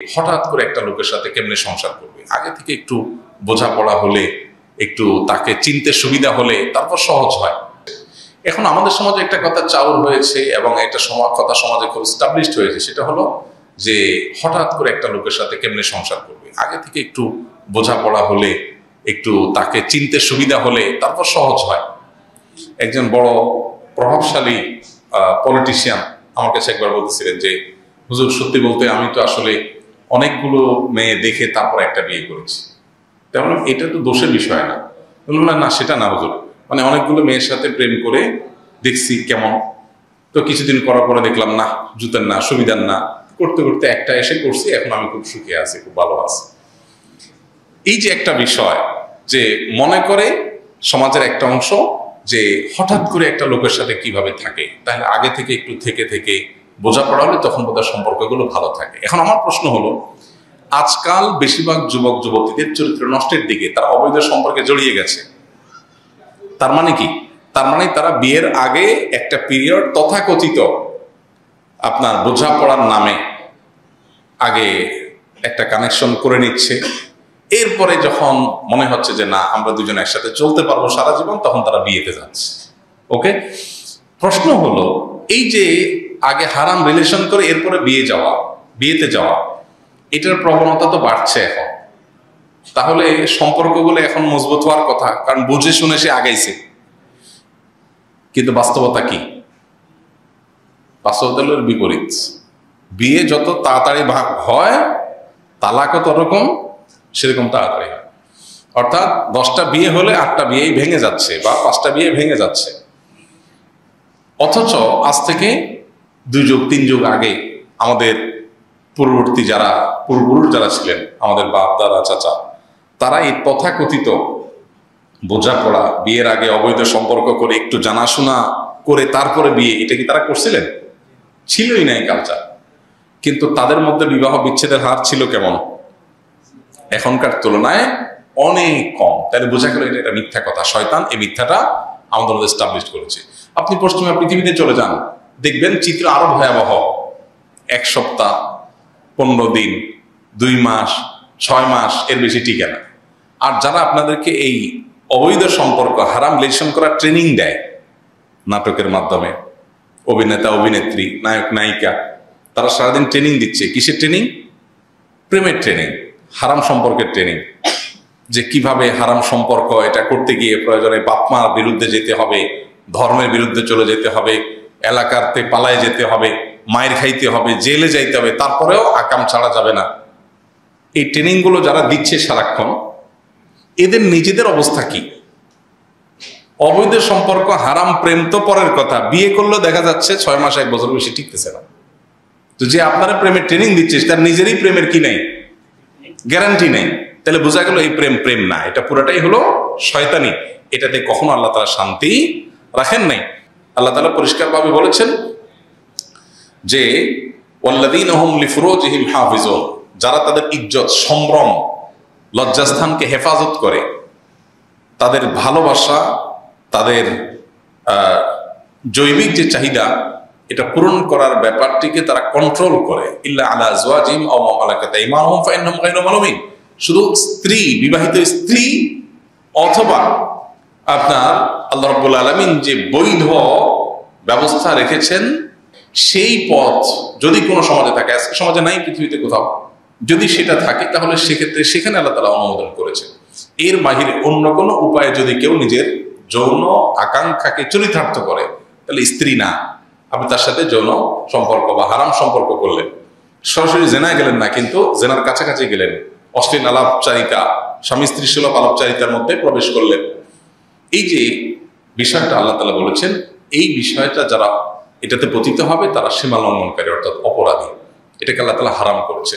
হঠাৎ করে একটা লোকের সাথে কেমনে সংসার করবে, আগে থেকে একটু বোঝাপড়া হলে, একটু তাকে চিনতে সুবিধা হলে তারপর সহজ হয়। এখন আমাদের সমাজে একটা কথা চাউর হয়েছে এবং একটা কথা সমাজে খুব স্টাবলিশড হয়েছে, সেটা হলো যে হঠাৎ করে একটা লোকের সাথে কেমনে সংসার করবে, আগে থেকে একটু বোঝাপড়া হলে, একটু তাকে চিনতে সুবিধা হলে তারপর সহজ হয়। একজন বড় প্রভাবশালী পলিটিশিয়ান আমার কাছে একবার বলতেছিলেন যে, হুজুর সত্যি বলতে আমি তো আসলে অনেকগুলো মেয়ে দেখে তারপর একটা বিয়ে করেছি। তেমন এটা তো দোষের বিষয় না। বললাম না, সেটা না হুজুর, মানে অনেকগুলো মেয়ের সাথে প্রেম করে দেখছি কেমন, তো কিছুদিন করার পরে দেখলাম না, জুতের না, সুবিধার না, করতে করতে একটা এসে করছি, এখন আমি খুব সুখে আছি, খুব ভালো আছি। এই যে একটা বিষয় যে মনে করে সমাজের একটা অংশ যে হঠাৎ করে একটা লোকের সাথে কিভাবে থাকে, তাহলে আগে থেকে একটু থেকে থেকে বোঝাপড়া হলে তখন বোধহয় সম্পর্কগুলো ভালো থাকে। এখন আমার প্রশ্ন হলো, আজকাল বেশিরভাগ যুবক যুবতীদের চরিত্র নষ্টের দিকে, তারা অবৈধ সম্পর্কে জড়িয়ে গেছে। তার মানে কি? তার মানে তারা বিয়ের আগে একটা পিরিয়ড তথাকথিত আপনার বোঝাপড়ার নামে আগে একটা কানেকশন করে নিচ্ছে, এরপরে যখন মনে হচ্ছে যে না আমরা দুজন একসাথে চলতে পারবো সারা জীবন, তখন তারা বিয়েতে যাচ্ছে। ওকে, প্রশ্ন হলো এই যে আগে হারাম রিলেশন করে এরপরে বিয়েতে যাওয়া, এটার প্রবণতা তো বাড়ছে এখন। তাহলে সম্পর্কগুলো এখন মজবুত হওয়ার কথা, কারণ বুঝে শুনে সে আগাইছে। কিন্তু বাস্তবতা কি? বাস্তবতা হলো বিপরীত। বিয়ে যত তাড়াতাড়ি হয়, তালাকও তরকম সেরকম তাড়াতাড়ি হয়। অর্থাৎ 10টা বিয়ে হলে 8টা বিয়েই ভেঙে যাচ্ছে বা 5টা বিয়ে ভেঙে যাচ্ছে। অথচ আজ থেকে 2 যুগ 3 যুগ আগে আমাদের পূর্ববর্তী যারা পূর্বপুরুষ যারা ছিলেন, আমাদের বাপ দাদা চাচা, তারা এই তথাকথিত বোঝাপড়া, বিয়ের আগে অবৈধ সম্পর্ক করে একটু জানাশোনা করে তারপরে বিয়ে, এটা কি তারা করছিলেন? ছিলই না এই কালচার। কিন্তু তাদের মধ্যে বিবাহ বিচ্ছেদের হার ছিল কেমন? এখনকার তুলনায় অনেক কম। তাহলে বোঝা গেল এটা একটা মিথ্যা কথা। শয়তান এই মিথ্যাটা আমাদের মধ্যে এস্টাবলিশ করেছে। আপনি পশ্চিমা পৃথিবীতে চলে যান, দেখবেন চিত্র আরো ভয়াবহ। 1 সপ্তাহ, 15 দিন, 2 মাস, 6 মাস, এর বেশি টিকে না। আর যারা আপনাদেরকে এই অবৈধ সম্পর্ক, হারাম রিলেশন করার ট্রেনিং দেয় নাটকের মাধ্যমে, অভিনেতা অভিনেত্রী, নায়ক নায়িকা, তারা সারাদিন ট্রেনিং দিচ্ছে। কিসের ট্রেনিং? প্রেমের ট্রেনিং, হারাম সম্পর্কের ট্রেনিং। যে কিভাবে হারাম সম্পর্ক এটা করতে গিয়ে প্রয়োজনে বাপ মার বিরুদ্ধে যেতে হবে, ধর্মের বিরুদ্ধে চলে যেতে হবে, এলাকাতে পালায় যেতে হবে, মায়ের খাইতে হবে, জেলে যাইতে হবে, তারপরেও আকাম ছাড়া যাবে না। এই ট্রেনিং গুলো যারা দিচ্ছে সারাক্ষণ, এদের নিজেদের অবস্থা কি? অবৈধ সম্পর্ক, হারাম প্রেম তো পরের কথা, বিয়ে করলেও দেখা যাচ্ছে 6 মাস 1 বছর বেশি টিকতেছে না। তো যে আপনারা প্রেমের ট্রেনিং দিচ্ছে তার নিজেরই প্রেমের কি নেই, গ্যারান্টি নেই। তাহলে বোঝা গেল এই প্রেম না, এটা পুরাটাই হলো শয়তানি। এটাতে কখনো আল্লাহ তাআলা শান্তি রাখেন নাই। আল্লাহ তাআলা পরিষ্কারভাবে বলেছেন যে ওয়াল্লাযীনা হুম লিফুরুজিহিম হাফিজুন, যারা তাদের ইজ্জত, সম্ভ্রম, লজ্জাস্থানকে হেফাজত করে, তাদের ভালোবাসা, তাদের জৈবিক যে চাহিদা, এটা পূরণ করার ব্যাপারটিকে তারা কন্ট্রোল করে। ইল্লা আলা আজওয়াজিহিম আও মা মালাকাত আইমানুহুম ফাইন্নাহুম গায়রু মালুমিন, শুধু স্ত্রী, বিবাহিত স্ত্রী অথবা আপনার আল্লাহ রাব্বুল আলামিন যে বৈধ ব্যবস্থা রেখেছেন সেই পথ যদি কোনো সমাজে থাকে, আজকে সমাজে নাই পৃথিবীতে কোথাও, যদি সেটা থাকে তাহলে সেক্ষেত্রে সেখানে আল্লাহ তাআলা অনুমোদন করেছেন। এর বাহিরে অন্য কোনো উপায়ে যদি কেউ নিজের যৌন আকাঙ্ক্ষাকে চরিতার্থ করে, তাহলে স্ত্রী না, আপনি তার সাথে যৌন সম্পর্ক বা হারাম সম্পর্ক করলেন। সরাসরি জেনায় গেলেন না, কিন্তু জেনার কাছাকাছি গেলেন, অশ্লীল আলাপচারিতা, স্বামী স্ত্রী সুলভ আলাপচারিতার মধ্যে প্রবেশ করলেন। এই যে বিষয়টা আল্লাহ তাআলা বলেছেন, এই বিষয়টা যারা এটাতে পতিত হবে তারা সীমা লঙ্ঘনকারী, অর্থাৎ অপরাধী। এটাকে আল্লাহ তাআলা হারাম করেছে।